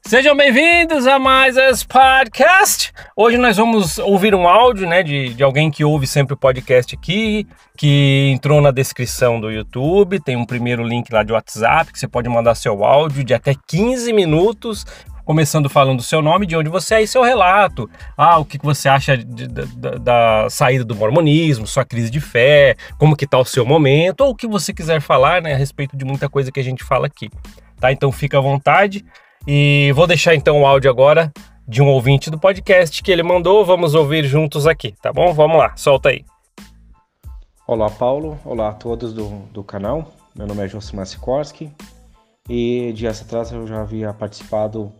Sejam bem-vindos a mais esse podcast. Hoje nós vamos ouvir um áudio, de alguém que ouve sempre o podcast aqui, que entrou na descrição do YouTube. Tem um primeiro link lá de WhatsApp, que você pode mandar seu áudio de até 15 minutos, começando falando o seu nome, de onde você é e seu relato. O que você acha da saída do mormonismo, sua crise de fé, como que tá o seu momento, ou o que você quiser falar, a respeito de muita coisa que a gente fala aqui. Tá? Então fica à vontade. E vou deixar então o áudio agora de um ouvinte do podcast que ele mandou. Vamos ouvir juntos aqui, tá bom? Vamos lá, solta aí. Olá, Paulo. Olá a todos do canal. Meu nome é Josimar Sikorski e dias atrás eu já havia participado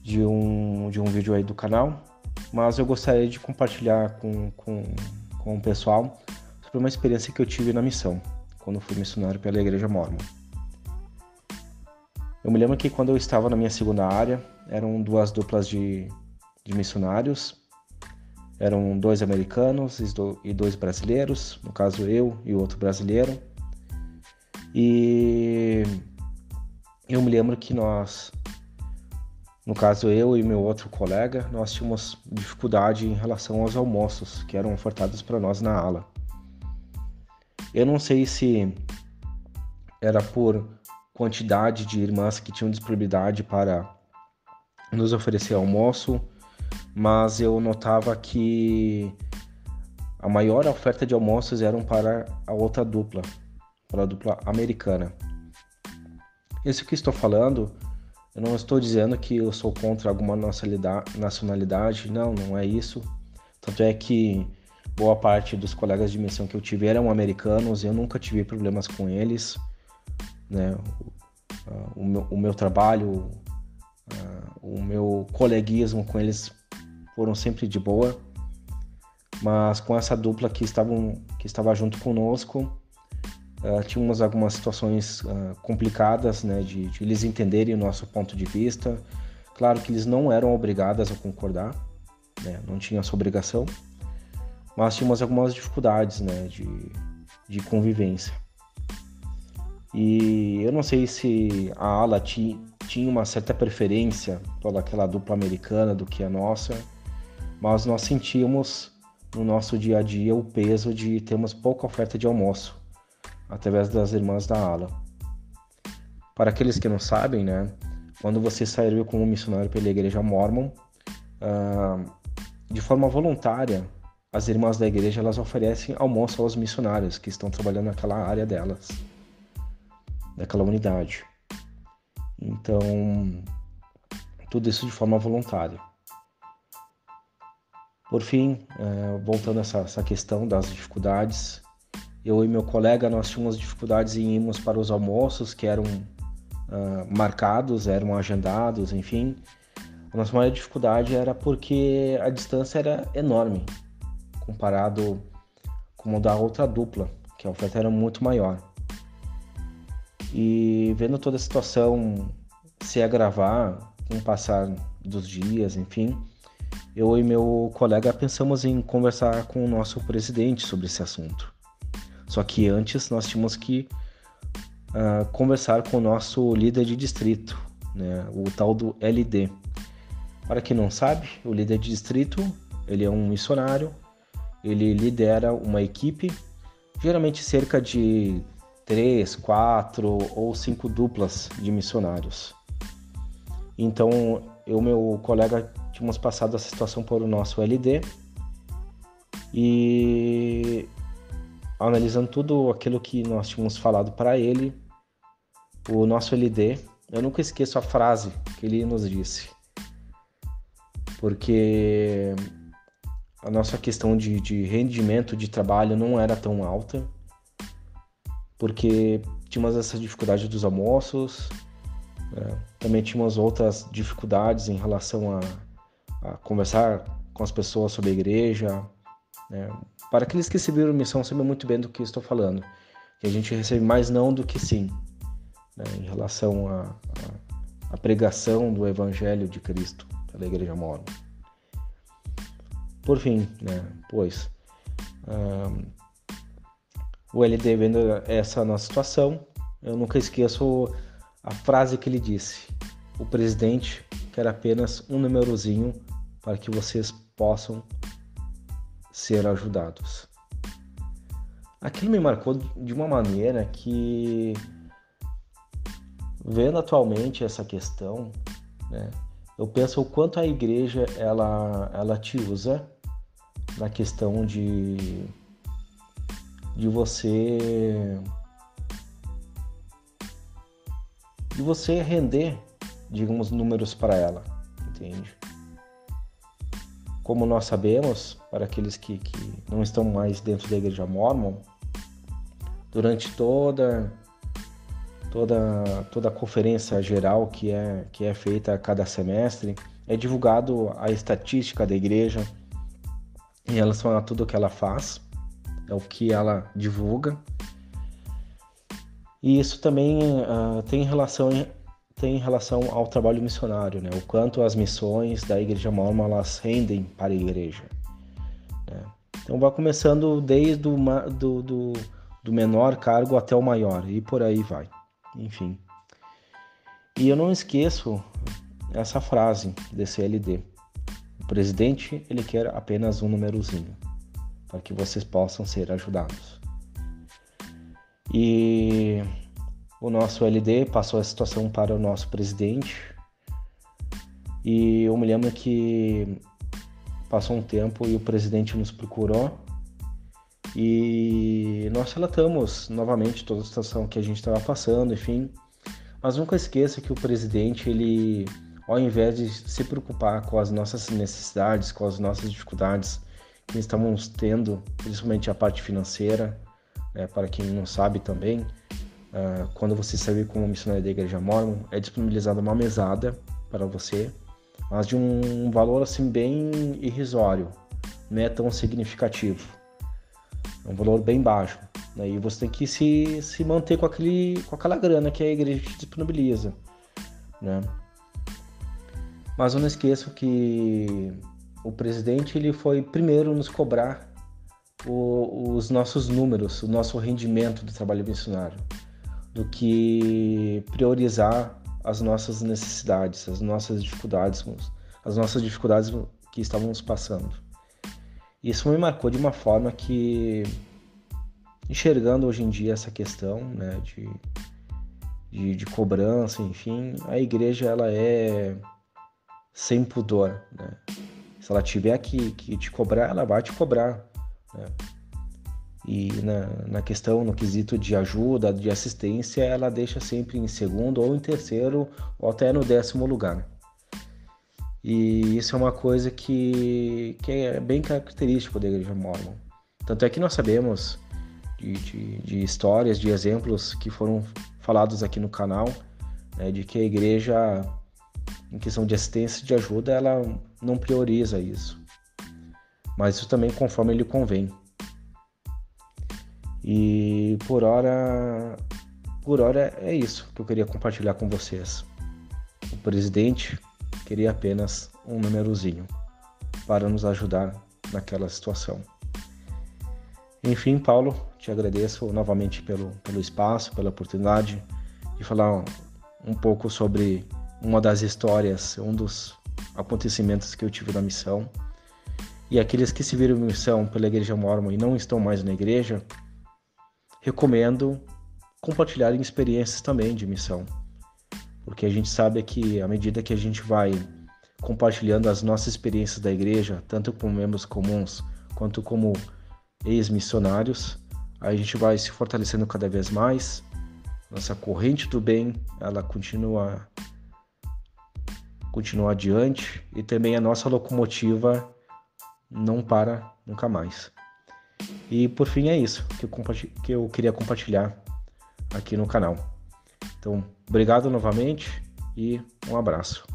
de um vídeo aí do canal, mas eu gostaria de compartilhar com o pessoal sobre uma experiência que eu tive na missão, quando fui missionário pela Igreja Mórmon. Eu me lembro que quando eu estava na minha segunda área, eram duas duplas de missionários, eram 2 americanos e 2 brasileiros, no caso eu e o outro brasileiro. E eu me lembro que nós, no caso eu e meu outro colega, nós tínhamos dificuldade em relação aos almoços que eram ofertados para nós na ala. Eu não sei se era por quantidade de irmãs que tinham disponibilidade para nos oferecer almoço, mas eu notava que a maior oferta de almoços eram para a outra dupla, para a dupla americana. Isso que estou falando, eu não estou dizendo que eu sou contra alguma nacionalidade, não é isso. Tanto é que boa parte dos colegas de missão que eu tive eram americanos, eu nunca tive problemas com eles. O meu trabalho, o meu coleguismo com eles foram sempre de boa, mas com essa dupla que estava junto conosco, tínhamos algumas situações complicadas, de eles entenderem o nosso ponto de vista. Claro que eles não eram obrigados a concordar, não tinha essa obrigação, mas tínhamos algumas dificuldades, de convivência. E eu não sei se a ala tinha uma certa preferência por aquela dupla americana do que a nossa, mas nós sentíamos no nosso dia a dia o peso de termos pouca oferta de almoço através das irmãs da ala. Para aqueles que não sabem, quando você serviu como missionário pela Igreja Mórmon, de forma voluntária, as irmãs da igreja elas oferecem almoço aos missionários que estão trabalhando naquela área delas, daquela unidade. Então, tudo isso de forma voluntária. Por fim, voltando a essa questão das dificuldades, eu e meu colega, nós tínhamos dificuldades em irmos para os almoços que eram marcados, eram agendados, enfim. A nossa maior dificuldade era porque a distância era enorme, comparado com o da outra dupla, que a oferta era muito maior. E vendo toda a situação se agravar com o passar dos dias, enfim, eu e meu colega pensamos em conversar com o nosso presidente sobre esse assunto. Só que antes nós tínhamos que conversar com o nosso líder de distrito, o tal do LD. Para quem não sabe, o líder de distrito, ele é um missionário, ele lidera uma equipe, geralmente cerca de 3, 4 ou 5 duplas de missionários. Então, eu e meu colega tínhamos passado essa situação por o nosso LD e, analisando tudo aquilo que nós tínhamos falado para ele, o nosso LD, eu nunca esqueço a frase que ele nos disse, porque a nossa questão de rendimento de trabalho não era tão alta, porque tínhamos essa dificuldade dos almoços, também tínhamos outras dificuldades em relação a conversar com as pessoas sobre a igreja. Para aqueles que serviram missão sabem muito bem do que estou falando, que a gente recebe mais não do que sim, em relação à pregação do Evangelho de Cristo pela Igreja Mórmon. Por fim, o LD vendo essa nossa situação, eu nunca esqueço a frase que ele disse: o presidente quer apenas um númerozinho para que vocês possam ser ajudados. Aquilo me marcou de uma maneira que, vendo atualmente essa questão, né, eu penso o quanto a igreja ela te usa na questão de você render, digamos, números para ela, entende? Como nós sabemos, para aqueles que não estão mais dentro da Igreja Mórmon, durante toda a conferência geral que é feita a cada semestre, é divulgado a estatística da igreja em relação a tudo que ela faz, é o que ela divulga. E isso também tem relação ao trabalho missionário, né? O quanto as missões da Igreja Mórmon elas rendem para a igreja, né? Então vai começando desde do menor cargo até o maior, e por aí vai. Enfim. E eu não esqueço essa frase desse LD. O presidente, ele quer apenas um númerozinho, para que vocês possam ser ajudados. E o nosso LD passou a situação para o nosso presidente, e eu me lembro que passou um tempo e o presidente nos procurou e nós relatamos novamente toda a situação que a gente estava passando, enfim. Mas nunca esqueça que o presidente, ele, ao invés de se preocupar com as nossas necessidades, com as nossas dificuldades que estamos tendo, principalmente a parte financeira, né, para quem não sabe também, quando você serve como missionário da Igreja Mórmon, é disponibilizada uma mesada para você, mas de um valor assim bem irrisório, não é tão significativo. É um valor bem baixo, né? E você tem que se manter com aquela grana que a igreja te disponibiliza, né? Mas eu não esqueço que o presidente ele foi primeiro nos cobrar os nossos números, o nosso rendimento do trabalho missionário, do que priorizar as nossas necessidades, as nossas dificuldades que estávamos passando. Isso me marcou de uma forma que, enxergando hoje em dia essa questão, né, de cobrança, enfim, a igreja ela é sem pudor, né? Se ela tiver que te cobrar, ela vai te cobrar, né? E na questão, no quesito de ajuda, de assistência, ela deixa sempre em segundo ou em terceiro ou até no 10º lugar. E isso é uma coisa que é bem característico da Igreja Mórmon. Tanto é que nós sabemos de histórias, de exemplos que foram falados aqui no canal, né, de que a igreja, em questão de assistência e de ajuda, ela não prioriza isso. Mas isso também conforme lhe convém. E por hora é isso que eu queria compartilhar com vocês. O presidente queria apenas um númerozinho para nos ajudar naquela situação. Enfim, Paulo, te agradeço novamente pelo espaço, pela oportunidade de falar um pouco sobre uma das histórias, um dos acontecimentos que eu tive na missão. E aqueles que se viram em missão pela Igreja Mórmon e não estão mais na igreja, recomendo compartilharem experiências também de missão. Porque a gente sabe que à medida que a gente vai compartilhando as nossas experiências da igreja, tanto como membros comuns quanto como ex-missionários, a gente vai se fortalecendo cada vez mais. Nossa corrente do bem, ela continua adiante, e também a nossa locomotiva não para nunca mais. E por fim é isso que eu queria compartilhar aqui no canal. Então, obrigado novamente e um abraço.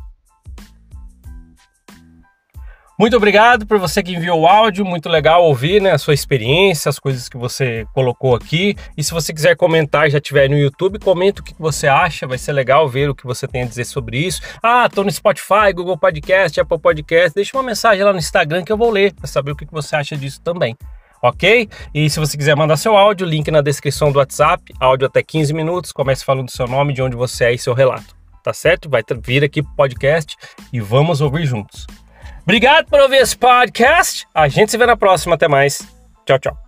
Muito obrigado por você que enviou o áudio, muito legal ouvir, né, a sua experiência, as coisas que você colocou aqui. E se você quiser comentar, já estiver no YouTube, comenta o que você acha, vai ser legal ver o que você tem a dizer sobre isso. Tô no Spotify, Google Podcast, Apple Podcast, deixa uma mensagem lá no Instagram que eu vou ler, para saber o que você acha disso também. Ok? E se você quiser mandar seu áudio, link na descrição do WhatsApp, áudio até 15 minutos, comece falando do seu nome, de onde você é e seu relato. tá certo? Vai vir aqui pro podcast e vamos ouvir juntos. Obrigado por ouvir esse podcast. A gente se vê na próxima. Até mais. Tchau, tchau.